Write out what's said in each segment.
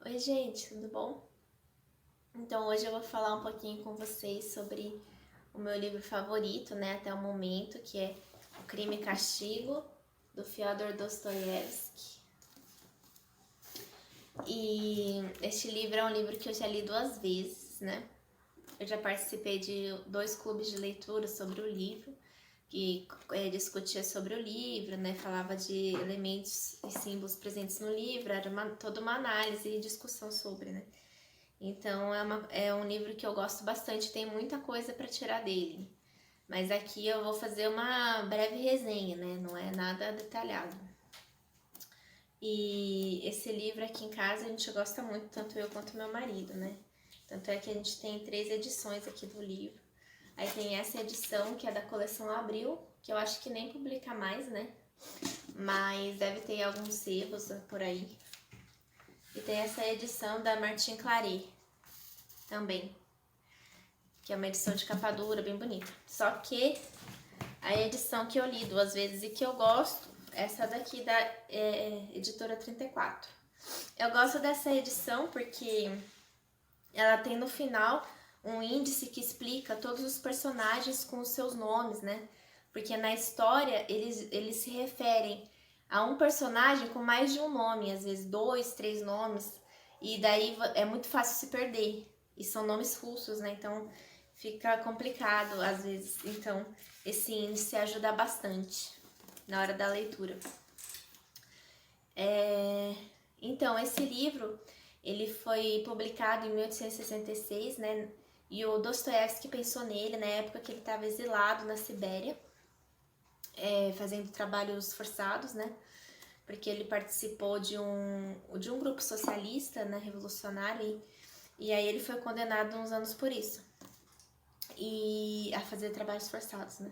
Oi, gente, tudo bom? Então, hoje eu vou falar um pouquinho com vocês sobre o meu livro favorito, né, até o momento, que é O Crime e Castigo, do Fyodor Dostoiévski. E este livro é um livro que eu já li 2 vezes, né? Eu já participei de 2 clubes de leitura sobre o livro, que discutia sobre o livro, né? Falava de elementos e símbolos presentes no livro, era toda uma análise e discussão sobre, né? Então é um livro que eu gosto bastante, tem muita coisa para tirar dele. Mas aqui eu vou fazer uma breve resenha, né? Não é nada detalhado. E esse livro aqui em casa a gente gosta muito, tanto eu quanto meu marido, né? Tanto é que a gente tem 3 edições aqui do livro. Aí tem essa edição que é da coleção Abril, que eu acho que nem publica mais, né? Mas deve ter alguns sebos por aí. E tem essa edição da Martin Claret também, que é uma edição de capa dura, bem bonita. Só que a edição que eu li 2 vezes e que eu gosto, essa daqui da editora 34. Eu gosto dessa edição porque ela tem no final um índice que explica todos os personagens com os seus nomes, né? Porque na história eles se referem a um personagem com mais de um nome, às vezes 2, 3 nomes, e daí é muito fácil se perder. E são nomes russos, né? Então fica complicado às vezes. Então esse índice ajuda bastante na hora da leitura. Então esse livro ele foi publicado em 1866, né? E o Dostoiévski pensou nele na época que ele estava exilado na Sibéria, fazendo trabalhos forçados, né? Porque ele participou de um grupo socialista, né, revolucionário, e aí ele foi condenado uns anos por isso. E a fazer trabalhos forçados, né?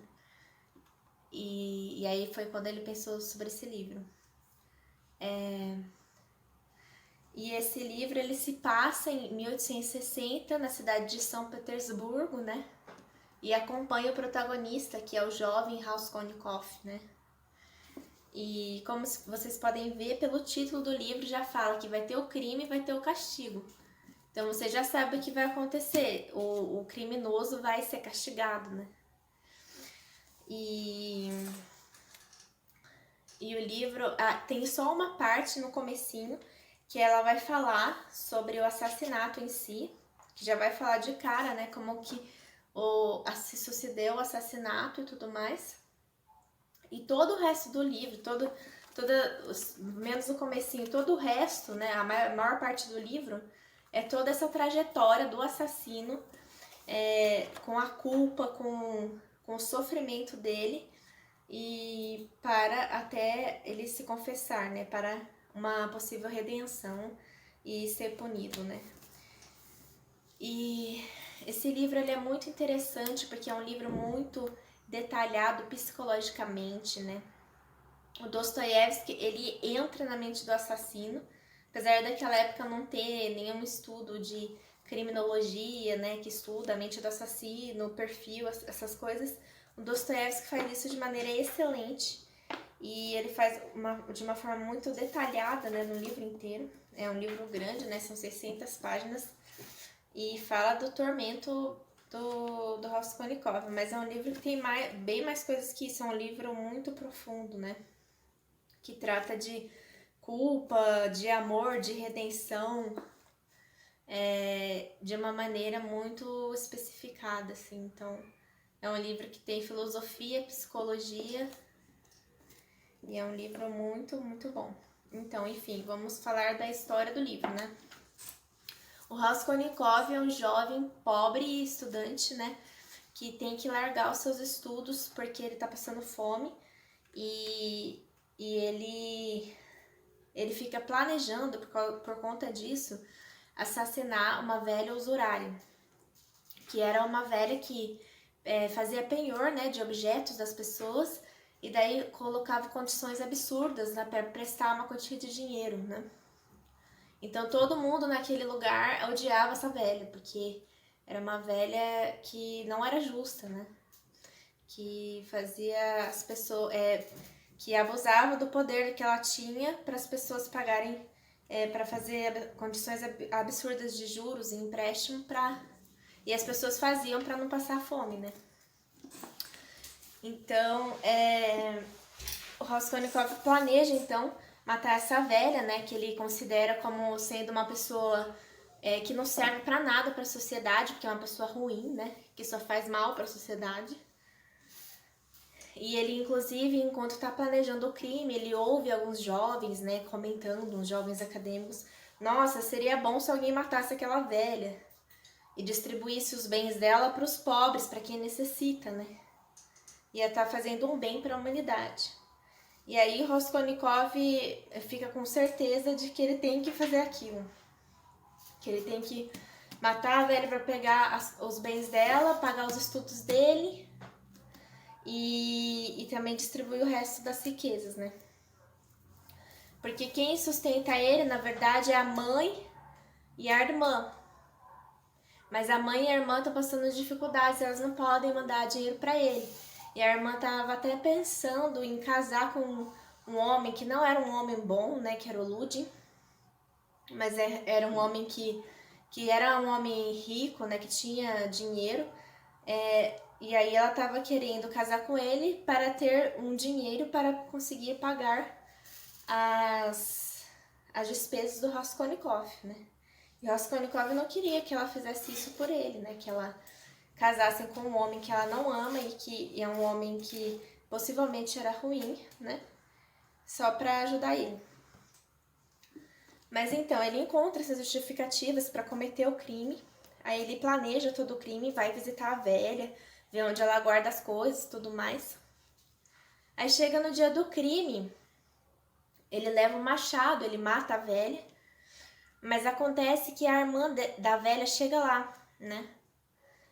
E aí foi quando ele pensou sobre esse livro. E esse livro ele se passa em 1860 na cidade de São Petersburgo, né? E acompanha o protagonista, que é o jovem Raskolnikov, né? E como vocês podem ver pelo título do livro, já fala que vai ter o crime e vai ter o castigo. Então você já sabe o que vai acontecer. O criminoso vai ser castigado, né? E o livro tem só uma parte no comecinho que ela vai falar sobre o assassinato em si, que já vai falar de cara, né? Como que se sucedeu o assassinato e tudo mais. E todo o resto do livro, menos o comecinho, todo o resto, né, a maior parte do livro, é toda essa trajetória do assassino, com a culpa, com o sofrimento dele, e para até ele se confessar, né, para uma possível redenção e ser punido, né. E esse livro ele é muito interessante porque é um livro muito detalhado psicologicamente, né. O Dostoiévski, ele entra na mente do assassino, apesar daquela época não ter nenhum estudo de criminologia, né, que estuda a mente do assassino, o perfil, essas coisas. O Dostoiévski faz isso de maneira excelente e ele faz de uma forma muito detalhada, né, no livro inteiro. É um livro grande, né, são 600 páginas e fala do tormento do Raskolnikov, mas é um livro que tem bem mais coisas que isso, é um livro muito profundo, né, que trata de culpa, de amor, de redenção, de uma maneira muito especificada, assim. Então, é um livro que tem filosofia, psicologia e é um livro muito, muito bom. Então, enfim, vamos falar da história do livro, né? O Raskolnikov é um jovem pobre e estudante, né? Que tem que largar os seus estudos porque ele tá passando fome e ele fica planejando, por conta disso, assassinar uma velha usurária, que era uma velha que fazia penhor, né, de objetos das pessoas e daí colocava condições absurdas, né, para prestar uma quantia de dinheiro, né. Então todo mundo naquele lugar odiava essa velha, porque era uma velha que não era justa, né, que fazia as pessoas, que abusava do poder que ela tinha para as pessoas pagarem para fazer condições absurdas de juros e empréstimo e as pessoas faziam para não passar fome, né? Então, o Raskolnikov planeja, então, matar essa velha, né? Que ele considera como sendo uma pessoa que não serve para nada para a sociedade, porque é uma pessoa ruim, né? Que só faz mal para a sociedade. E ele, inclusive, enquanto está planejando o crime, ele ouve alguns jovens, né, comentando, uns jovens acadêmicos, nossa, seria bom se alguém matasse aquela velha e distribuísse os bens dela para os pobres, para quem necessita, né? Ia estar fazendo um bem para a humanidade. E aí Raskolnikov fica com certeza de que ele tem que fazer aquilo. Que ele tem que matar a velha para pegar os bens dela, pagar os estudos dele e também distribuir o resto das riquezas, né? Porque quem sustenta ele, na verdade, é a mãe e a irmã. Mas a mãe e a irmã estão passando dificuldades, elas não podem mandar dinheiro para ele. E a irmã estava até pensando em casar com um homem que não era um homem bom, né, que era o Ludin, mas era um homem que era um homem rico, né, que tinha dinheiro. E aí ela estava querendo casar com ele para ter um dinheiro para conseguir pagar as despesas do Raskolnikov, né? E o Raskolnikov não queria que ela fizesse isso por ele, né? Que ela casasse com um homem que ela não ama e que é um homem que possivelmente era ruim, né? Só para ajudar ele. Mas então, ele encontra essas justificativas para cometer o crime. Aí ele planeja todo o crime, vai visitar a velha, ver onde ela guarda as coisas e tudo mais. Aí chega no dia do crime, ele leva um machado, ele mata a velha. Mas acontece que a irmã da velha chega lá, né?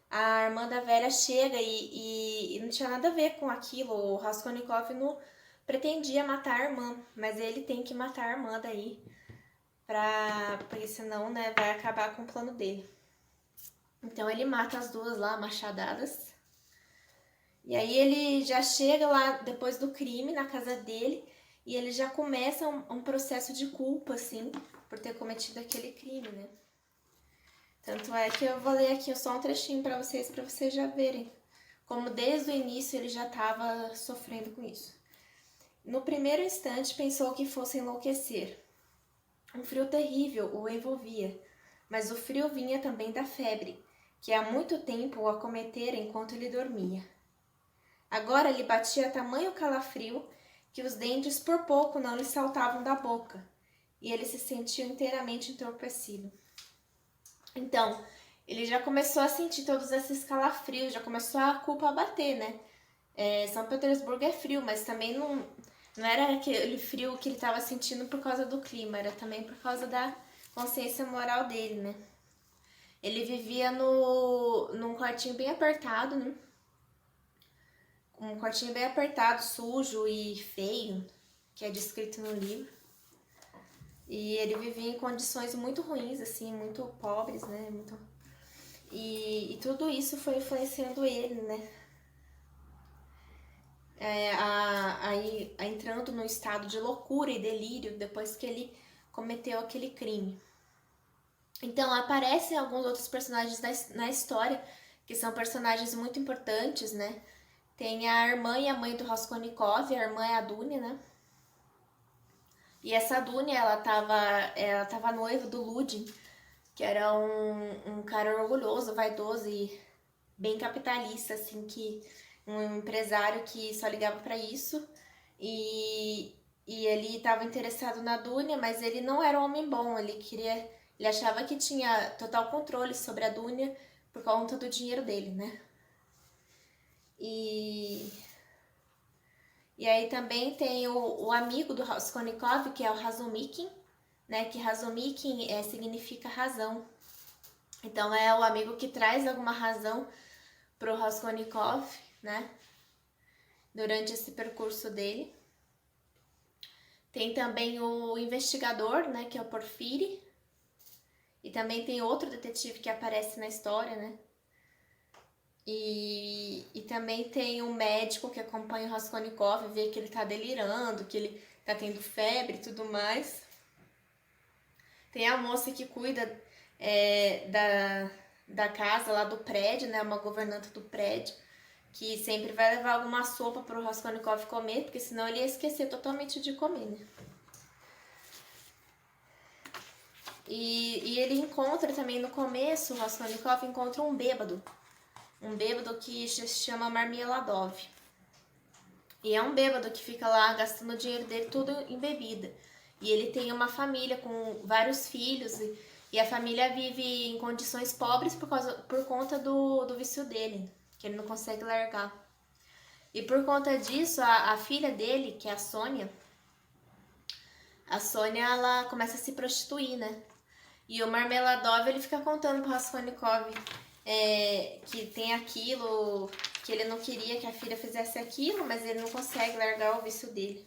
A irmã da velha chega e não tinha nada a ver com aquilo. O Raskolnikov não pretendia matar a irmã, mas ele tem que matar a irmã daí, porque senão, né, vai acabar com o plano dele. Então ele mata as duas lá, machadadas. E aí ele já chega lá depois do crime na casa dele e ele já começa um processo de culpa, assim, por ter cometido aquele crime, né? Tanto é que eu vou ler aqui só um trechinho para vocês já verem como desde o início ele já estava sofrendo com isso. No primeiro instante pensou que fosse enlouquecer. Um frio terrível o envolvia, mas o frio vinha também da febre, que há muito tempo o acometera enquanto ele dormia. Agora lhe batia tamanho calafrio que os dentes por pouco não lhe saltavam da boca, e ele se sentia inteiramente entorpecido. Então, ele já começou a sentir todos esses calafrios, já começou a culpa a bater, né? São Petersburgo é frio, mas também não era aquele frio que ele estava sentindo por causa do clima, era também por causa da consciência moral dele, né? Ele vivia num quartinho bem apertado, né? Um quartinho bem apertado, sujo e feio, que é descrito no livro. E ele vivia em condições muito ruins, assim, muito pobres, né? E tudo isso foi influenciando ele, né? Aí entrando num estado de loucura e delírio depois que ele cometeu aquele crime. Então, aparecem alguns outros personagens na história, que são personagens muito importantes, né? Tem a irmã e a mãe do Raskolnikov, a irmã é a Dunya, né? E essa Dunya, ela tava noiva do Ludin, que era um cara orgulhoso, vaidoso e bem capitalista, assim, um empresário que só ligava para isso. E ele estava interessado na Dunya, mas ele não era um homem bom, ele achava que tinha total controle sobre a Dunya por conta do dinheiro dele, né? E aí também tem o amigo do Raskolnikov, que é o Razumikin, né? Que Razumikin significa razão. Então é o amigo que traz alguma razão pro Raskolnikov, né? Durante esse percurso dele. Tem também o investigador, né? Que é o Porfiri. E também tem outro detetive que aparece na história, né? E também tem um médico que acompanha o Raskolnikov, vê que ele tá delirando, que ele tá tendo febre e tudo mais. Tem a moça que cuida da casa lá do prédio, né? Uma governanta do prédio, que sempre vai levar alguma sopa pro Raskolnikov comer, porque senão ele ia esquecer totalmente de comer, né? E ele encontra também no começo, o Raskolnikov encontra um bêbado que se chama Marmeladov. E é um bêbado que fica lá gastando o dinheiro dele tudo em bebida. E ele tem uma família com vários filhos e a família vive em condições pobres por conta do vício dele, que ele não consegue largar. E por conta disso, a filha dele, que é a Sônia, ela começa a se prostituir, né? E o Marmeladov, ele fica contando pro Raskolnikov que tem aquilo, que ele não queria que a filha fizesse aquilo, mas ele não consegue largar o vício dele.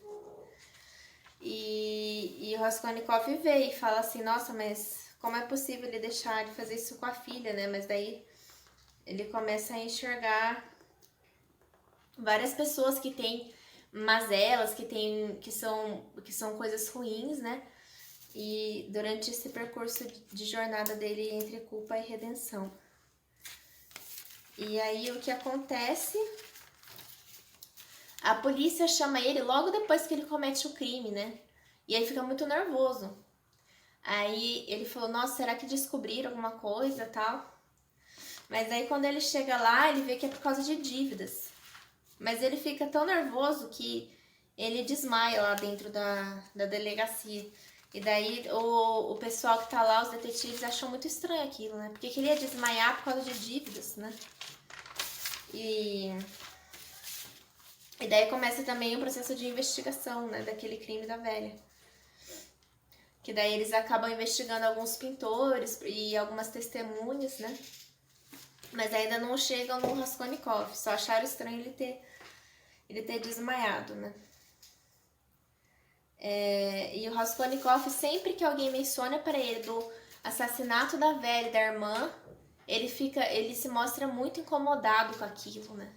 E o Raskolnikov vê e fala assim, nossa, mas como é possível ele deixar ele fazer isso com a filha, né? Mas daí ele começa a enxergar várias pessoas que têm mazelas, que são coisas ruins, né? E durante esse percurso de jornada dele entre culpa e redenção. E aí o que acontece? A polícia chama ele logo depois que ele comete o crime, né? E aí fica muito nervoso. Aí ele falou, nossa, será que descobriram alguma coisa e tal? Mas aí quando ele chega lá, ele vê que é por causa de dívidas. Mas ele fica tão nervoso que ele desmaia lá dentro da delegacia. E daí o pessoal que tá lá, os detetives, acham muito estranho aquilo, né? Porque que ele ia desmaiar por causa de dívidas, né? E daí começa também o processo de investigação, né? Daquele crime da velha. Que daí eles acabam investigando alguns pintores e algumas testemunhas, né? Mas ainda não chegam no Raskolnikov. Só acharam estranho ele ter desmaiado, né? E o Raskolnikov, sempre que alguém menciona para ele do assassinato da velha e da irmã, ele se mostra muito incomodado com aquilo, né?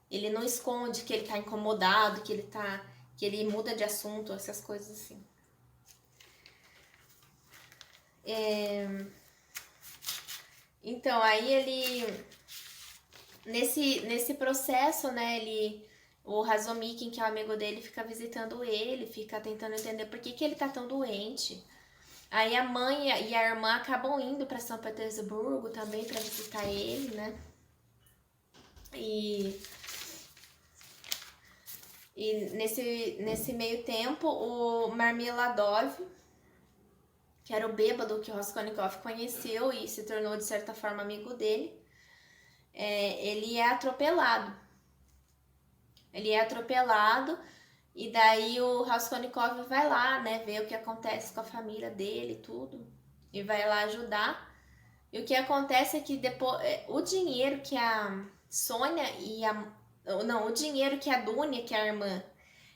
Ele não esconde que ele tá incomodado, que ele muda de assunto, essas coisas assim. Então, aí ele... Nesse processo, né, o Razumikin, que é o amigo dele, fica visitando ele, fica tentando entender por que ele tá tão doente. Aí a mãe e a irmã acabam indo para São Petersburgo também para visitar ele, né? E nesse meio tempo, o Marmeladov, que era o bêbado que o Raskolnikov conheceu e se tornou, de certa forma, amigo dele, ele é atropelado. Ele é atropelado e daí o Raskolnikov vai lá, né, ver o que acontece com a família dele e tudo, e vai lá ajudar. E o que acontece é que depois, o dinheiro que a Sônia o dinheiro que a Dunia, que é a irmã,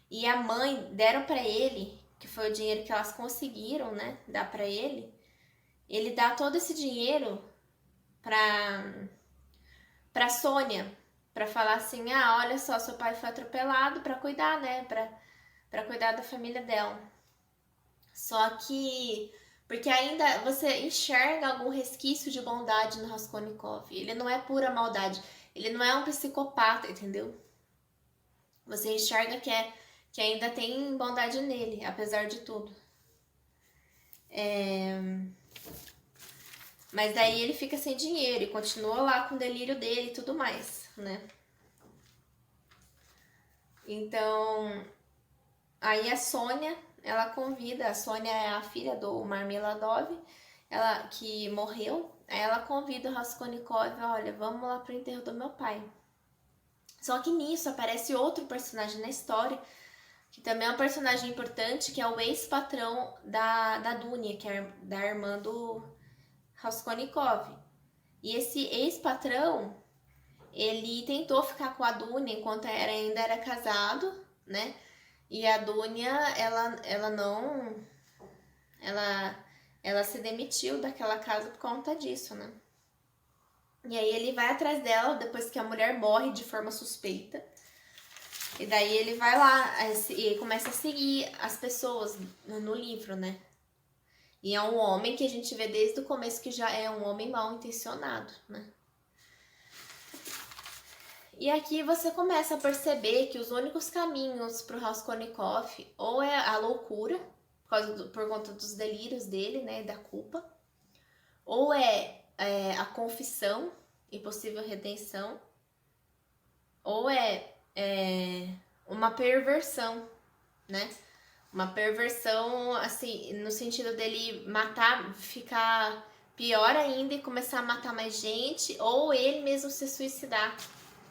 e a mãe deram para ele, que foi o dinheiro que elas conseguiram, né, dar para ele dá todo esse dinheiro para Sônia, para falar assim, olha só, seu pai foi atropelado, para cuidar, né, para cuidar da família dela. Só que porque ainda você enxerga algum resquício de bondade no Raskolnikov. Ele não é pura maldade, ele não é um psicopata, entendeu? Você enxerga que ainda tem bondade nele, apesar de tudo. Mas daí ele fica sem dinheiro e continua lá com o delírio dele e tudo mais, né? Então, aí a Sônia, a Sônia é a filha do Marmeladov, ela que morreu, aí ela convida o Raskolnikov, olha, vamos lá pro enterro do meu pai. Só que nisso aparece outro personagem na história, que também é um personagem importante, que é o ex-patrão da Dunia, que é da irmã do Raskolnikov. E esse ex-patrão, ele tentou ficar com a Dunia enquanto ainda era casado, né? E a Dunia, ela se demitiu daquela casa por conta disso, né? E aí ele vai atrás dela depois que a mulher morre de forma suspeita. E daí ele vai lá e começa a seguir as pessoas no livro, né? E é um homem que a gente vê desde o começo que já é um homem mal intencionado, né? E aqui você começa a perceber que os únicos caminhos para o Raskolnikov ou é a loucura, por conta dos delírios dele, né, da culpa, ou a confissão e possível redenção, ou uma perversão, né? Uma perversão, assim, no sentido dele matar, ficar pior ainda e começar a matar mais gente, ou ele mesmo se suicidar,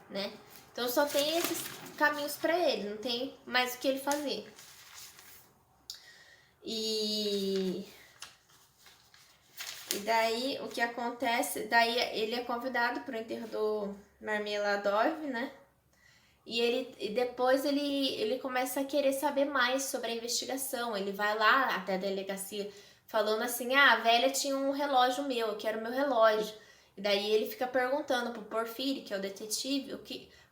né? Então só tem esses caminhos para ele, não tem mais o que ele fazer. E daí o que acontece, daí ele é convidado para o enterro do Marmeladov, né? E depois ele começa a querer saber mais sobre a investigação. Ele vai lá até a delegacia falando assim, a velha tinha um relógio meu, eu quero meu relógio. E daí ele fica perguntando pro Porfírio, que é o detetive,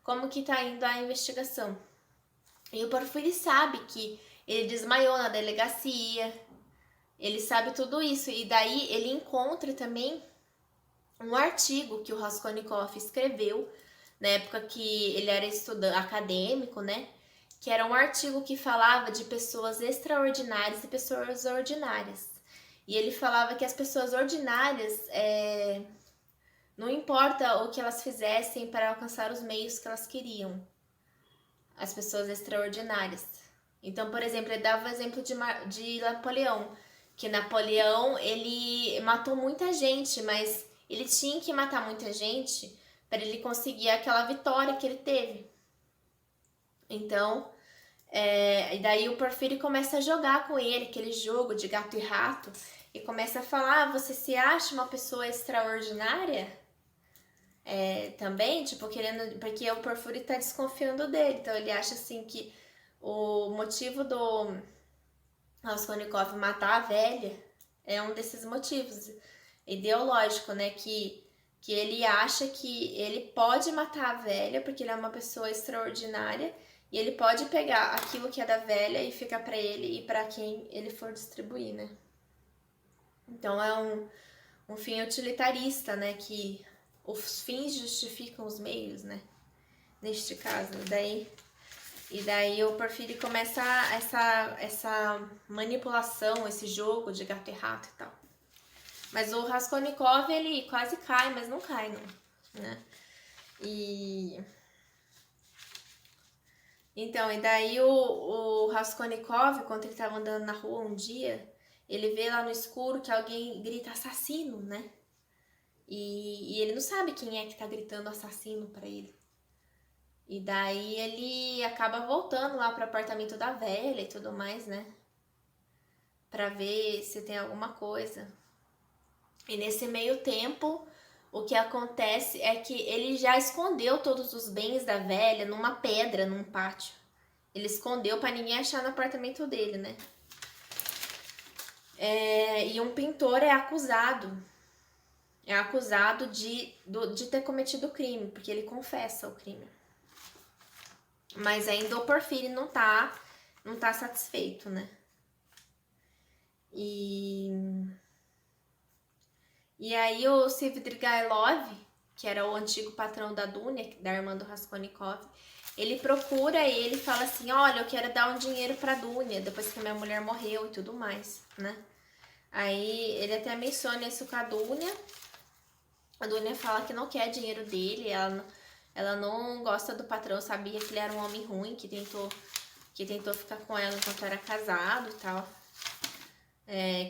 como que tá indo a investigação. E o Porfírio sabe que ele desmaiou na delegacia, ele sabe tudo isso. E daí ele encontra também um artigo que o Raskolnikov escreveu na época que ele era estudante acadêmico, né? Que era um artigo que falava de pessoas extraordinárias e pessoas ordinárias. E ele falava que as pessoas ordinárias, não importa o que elas fizessem para alcançar os meios que elas queriam. As pessoas extraordinárias. Então, por exemplo, ele dava o exemplo de Napoleão. Que Napoleão, ele matou muita gente, mas ele tinha que matar muita gente para ele conseguir aquela vitória que ele teve. Então, e daí o Porfírio começa a jogar com ele, aquele jogo de gato e rato, e começa a falar, você se acha uma pessoa extraordinária? Também, tipo, porque o Porfírio tá desconfiando dele, então ele acha assim que o motivo do Raskolnikov matar a velha é um desses motivos ideológico, né, que ele acha que ele pode matar a velha porque ele é uma pessoa extraordinária e ele pode pegar aquilo que é da velha e ficar para ele e para quem ele for distribuir, né? Então é um fim utilitarista, né, que os fins justificam os meios, né? Neste caso, e daí o Porfírio começa essa manipulação, esse jogo de gato e rato e tal. Mas o Raskolnikov, ele quase cai, mas não cai, não, né? Então, e daí o Raskolnikov, quando ele tava andando na rua um dia, ele vê lá no escuro que alguém grita assassino, né? E ele não sabe quem é que tá gritando assassino pra ele. E daí ele acaba voltando lá pro apartamento da velha e tudo mais, né? Pra ver se tem alguma coisa. E nesse meio tempo, o que acontece é que ele já escondeu todos os bens da velha numa pedra, num pátio. Ele escondeu pra ninguém achar no apartamento dele, né? E um pintor é acusado. É acusado de ter cometido o crime, porque ele confessa o crime. Mas ainda o Porfírio não tá satisfeito, né? E aí o Svidrigailov, que era o antigo patrão da Dunia, da irmã do Raskolnikov, ele procura ele e fala assim, olha, eu quero dar um dinheiro pra Dunia, depois que minha mulher morreu e tudo mais, né? Aí ele até menciona isso com a Dunia. A Dunia fala que não quer dinheiro dele, ela não gosta do patrão, sabia que ele era um homem ruim, que tentou ficar com ela enquanto era casado e tal.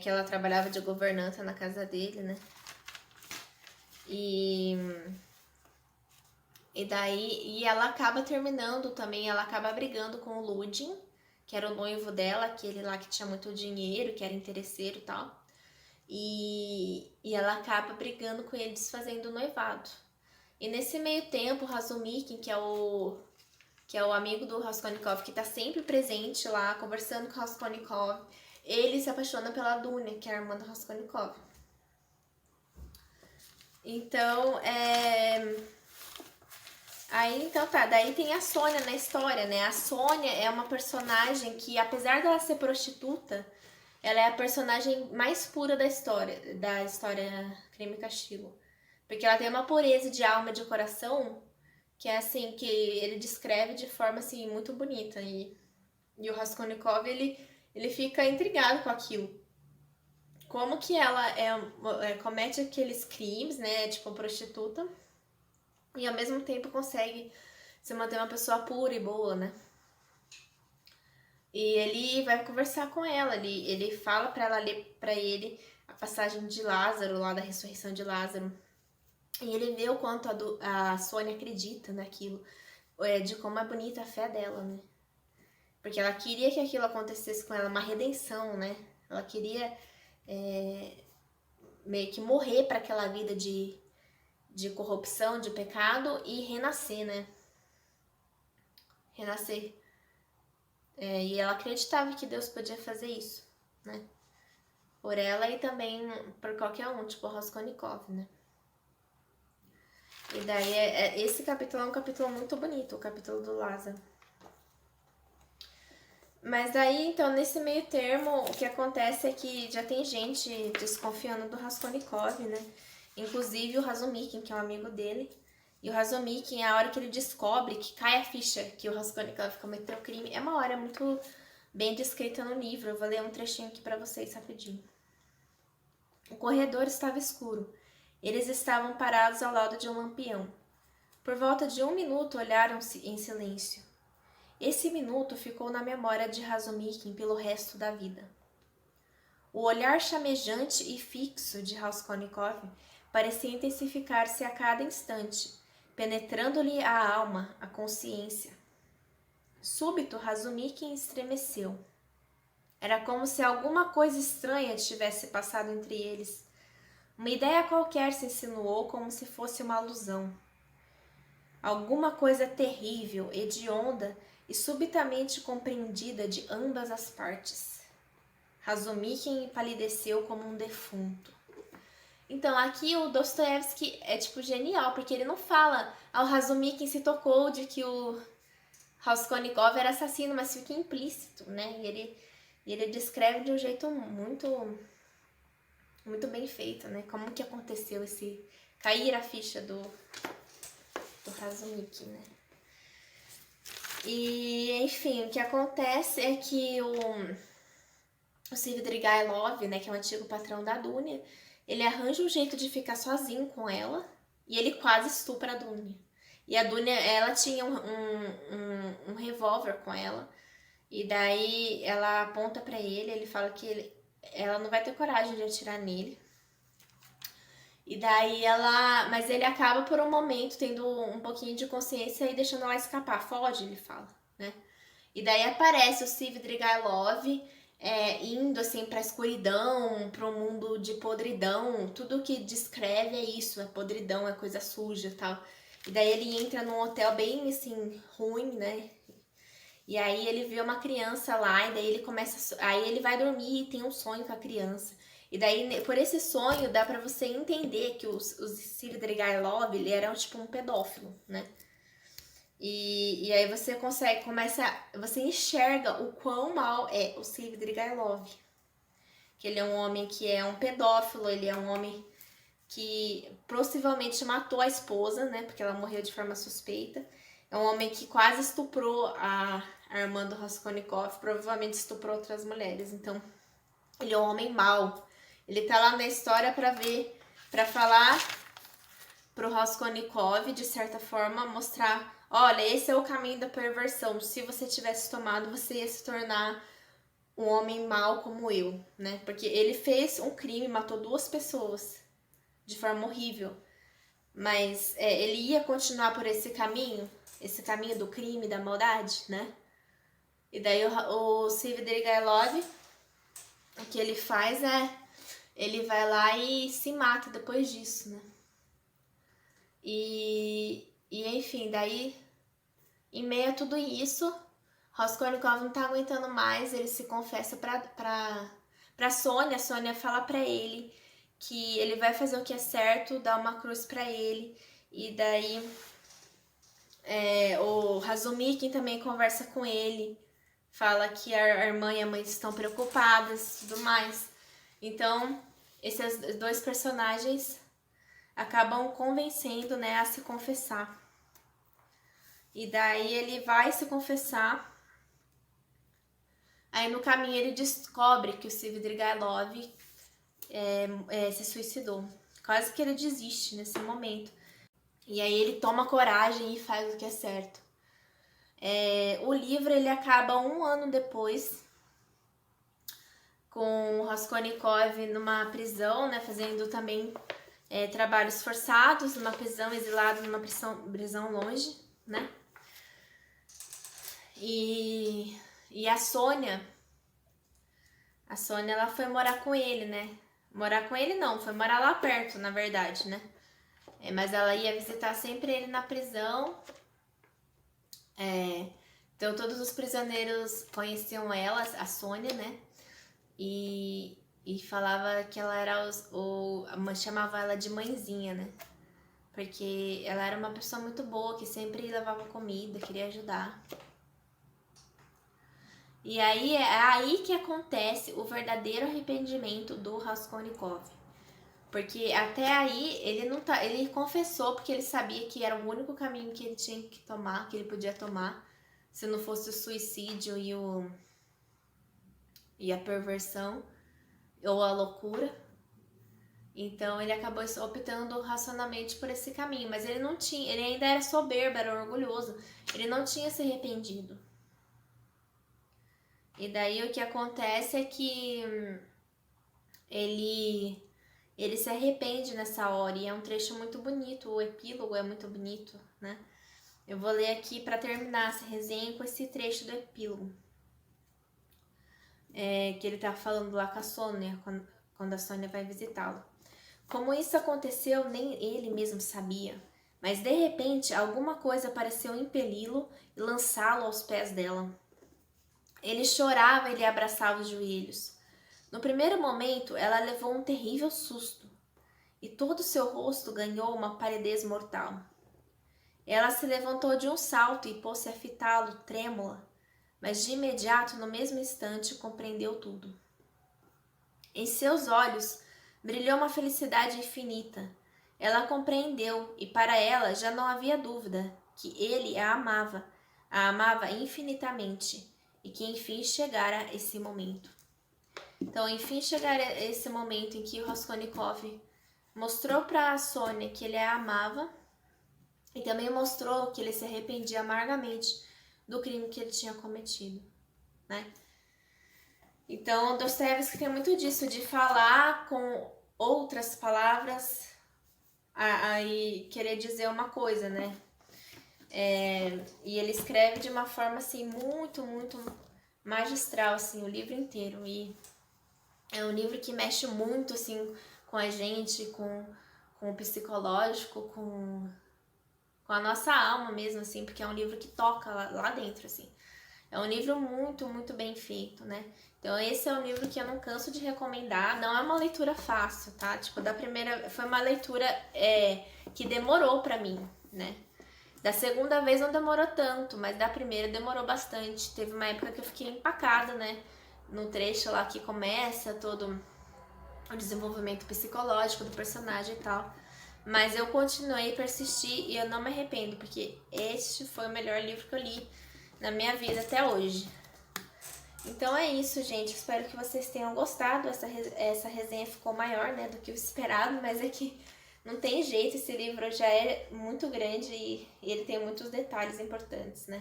Que ela trabalhava de governanta na casa dele, né? E daí ela acaba terminando também, ela acaba brigando com o Ludin, que era o noivo dela, aquele lá que tinha muito dinheiro, que era interesseiro e tal. E ela acaba brigando com ele, desfazendo o noivado. E nesse meio tempo, o Razumikin, que é o amigo do Raskolnikov, que tá sempre presente lá, conversando com o Raskolnikov, ele se apaixona pela Dunia, que é a irmã do Raskolnikov. Então, aí, então tá, daí tem a Sônia na história, né? A Sônia é uma personagem que, apesar dela ser prostituta, ela é a personagem mais pura da história Crime e Castigo. Porque ela tem uma pureza de alma e de coração que é assim, que ele descreve de forma assim muito bonita. E o Raskolnikov, ele fica intrigado com aquilo. Como que ela comete aqueles crimes, né, tipo prostituta, e ao mesmo tempo consegue se manter uma pessoa pura e boa, né? E ele vai conversar com ela, ele fala pra ela ler pra ele a passagem de Lázaro, lá da ressurreição de Lázaro. E ele vê o quanto a Sônia acredita naquilo, de como é bonita a fé dela, né? Porque ela queria que aquilo acontecesse com ela, uma redenção, né? Ela queria meio que morrer para aquela vida de corrupção, de pecado e renascer, né? Renascer. E ela acreditava que Deus podia fazer isso, né? Por ela e também por qualquer um, tipo Raskolnikov, né? E daí, esse capítulo é um capítulo muito bonito, o capítulo do Lázaro. Mas daí, então, nesse meio termo, o que acontece é que já tem gente desconfiando do Raskolnikov, né? Inclusive o Razumikin, que é um amigo dele. E o Razumikin, a hora que ele descobre, que cai a ficha que o Raskolnikov cometeu o crime, é uma hora muito bem descrita no livro. Eu vou ler um trechinho aqui pra vocês rapidinho. O corredor estava escuro. Eles estavam parados ao lado de um lampião. Por volta de 1 minuto olharam-se em silêncio. Esse minuto ficou na memória de Razumikin pelo resto da vida. O olhar chamejante e fixo de Raskolnikov parecia intensificar-se a cada instante, penetrando-lhe a alma, a consciência. Súbito, Razumikin estremeceu. Era como se alguma coisa estranha tivesse passado entre eles. Uma ideia qualquer se insinuou como se fosse uma alusão. Alguma coisa terrível, hedionda e subitamente compreendida de ambas as partes. Razumikin empalideceu como um defunto. Então, aqui o Dostoiévski é tipo genial, porque ele não fala o Razumikin se tocou de que o Raskolnikov era assassino, mas fica implícito, né? E ele descreve de um jeito muito bem feito, né? Como que aconteceu esse cair a ficha do Razumikin, né? E, enfim, o que acontece é que o Svidrigailov, né, que é o antigo patrão da Dunya, ele arranja um jeito de ficar sozinho com ela e ele quase estupra a Dunya. E a Dunya, ela tinha um revólver com ela e daí ela aponta pra ele fala que ela não vai ter coragem de atirar nele. E daí mas ele acaba por um momento tendo um pouquinho de consciência e deixando ela escapar. Foge, ele fala, né? E daí aparece o Svidrigailov indo assim pra escuridão, pro mundo de podridão. Tudo que descreve é isso, é podridão, é coisa suja e tal. E daí ele entra num hotel bem assim, ruim, né? E aí ele vê uma criança lá, e daí ele aí ele vai dormir e tem um sonho com a criança. E daí, por esse sonho, dá pra você entender que o Svidrigailov, ele era tipo um pedófilo, né? E aí você você enxerga o quão mal é o Svidrigailov. Que ele é um homem que é um pedófilo, ele é um homem que possivelmente matou a esposa, né? Porque ela morreu de forma suspeita. É um homem que quase estuprou a irmã do Raskolnikov, provavelmente estuprou outras mulheres. Então, ele é um homem mau. Ele tá lá na história pra falar pro Raskolnikov, de certa forma, mostrar, olha, esse é o caminho da perversão. Se você tivesse tomado, você ia se tornar um homem mau como eu, né? Porque ele fez um crime, matou 2 pessoas de forma horrível. Mas ele ia continuar por esse caminho do crime, da maldade, né? E daí o Svidrigailov, o que ele faz ele vai lá e se mata depois disso, né? E enfim, daí, em meio a tudo isso, Raskolnikov não tá aguentando mais, ele se confessa pra Sônia. A Sônia fala pra ele que ele vai fazer o que é certo, dá uma cruz pra ele. E daí o Razumikin também conversa com ele, fala que a irmã e a mãe estão preocupadas e tudo mais. Então, esses dois personagens acabam convencendo, né, a se confessar. E daí ele vai se confessar. Aí no caminho ele descobre que o Svidrigailov se suicidou. Quase que ele desiste nesse momento. E aí ele toma coragem e faz o que é certo. O livro ele acaba 1 ano depois, com o Raskolnikov numa prisão, né, fazendo também trabalhos forçados, numa prisão, exilado numa prisão longe, né? E a Sônia ela foi morar com ele, né? Morar com ele não, foi morar lá perto, na verdade, né? Mas ela ia visitar sempre ele na prisão. Então todos os prisioneiros conheciam ela, a Sônia, né? E falava que ela era chamava ela de mãezinha, né? Porque ela era uma pessoa muito boa, que sempre levava comida, queria ajudar. E aí é aí que acontece o verdadeiro arrependimento do Raskolnikov. Porque até aí ele confessou porque ele sabia que era o único caminho que ele tinha que tomar, que ele podia tomar, se não fosse o suicídio e a perversão ou a loucura. Então ele acabou optando racionalmente por esse caminho, mas ele ainda era soberbo, era orgulhoso, ele não tinha se arrependido. E daí o que acontece é que ele se arrepende nessa hora, e é um trecho muito bonito, o epílogo é muito bonito, né? Eu vou ler aqui para terminar essa resenha com esse trecho do epílogo. Que ele tá falando lá com a Sônia, quando a Sônia vai visitá-lo. Como isso aconteceu, nem ele mesmo sabia, mas de repente alguma coisa pareceu impeli-lo e lançá-lo aos pés dela. Ele chorava e lhe abraçava os joelhos. No primeiro momento, ela levou um terrível susto, e todo o seu rosto ganhou uma palidez mortal. Ela se levantou de um salto e pôs-se a fitá-lo, trêmula, mas de imediato, no mesmo instante, compreendeu tudo. Em seus olhos brilhou uma felicidade infinita. Ela compreendeu, e para ela já não havia dúvida, que ele a amava infinitamente, e que enfim chegara esse momento. Então, enfim chegara esse momento em que o Raskolnikov mostrou para a Sônia que ele a amava e também mostrou que ele se arrependia amargamente do crime que ele tinha cometido, né? Então, Dostoiévski tem muito disso, de falar com outras palavras e querer dizer uma coisa, né? E ele escreve de uma forma, assim, muito, muito magistral, assim, o livro inteiro. E é um livro que mexe muito, assim, com a gente, com o psicológico, com a nossa alma mesmo, assim, porque é um livro que toca lá dentro, assim. É um livro muito, muito bem feito, né? Então esse é um livro que eu não canso de recomendar. Não é uma leitura fácil, tá? Tipo, foi uma leitura que demorou pra mim, né? Da segunda vez não demorou tanto, mas da primeira demorou bastante. Teve uma época que eu fiquei empacada, né? No trecho lá que começa todo o desenvolvimento psicológico do personagem e tal. Mas eu continuei, persisti e eu não me arrependo, porque este foi o melhor livro que eu li na minha vida até hoje. Então é isso, gente. Espero que vocês tenham gostado. Essa resenha ficou maior, né, do que o esperado, mas é que não tem jeito, esse livro já é muito grande e ele tem muitos detalhes importantes, né?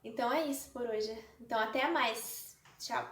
Então é isso por hoje. Então até mais. Tchau!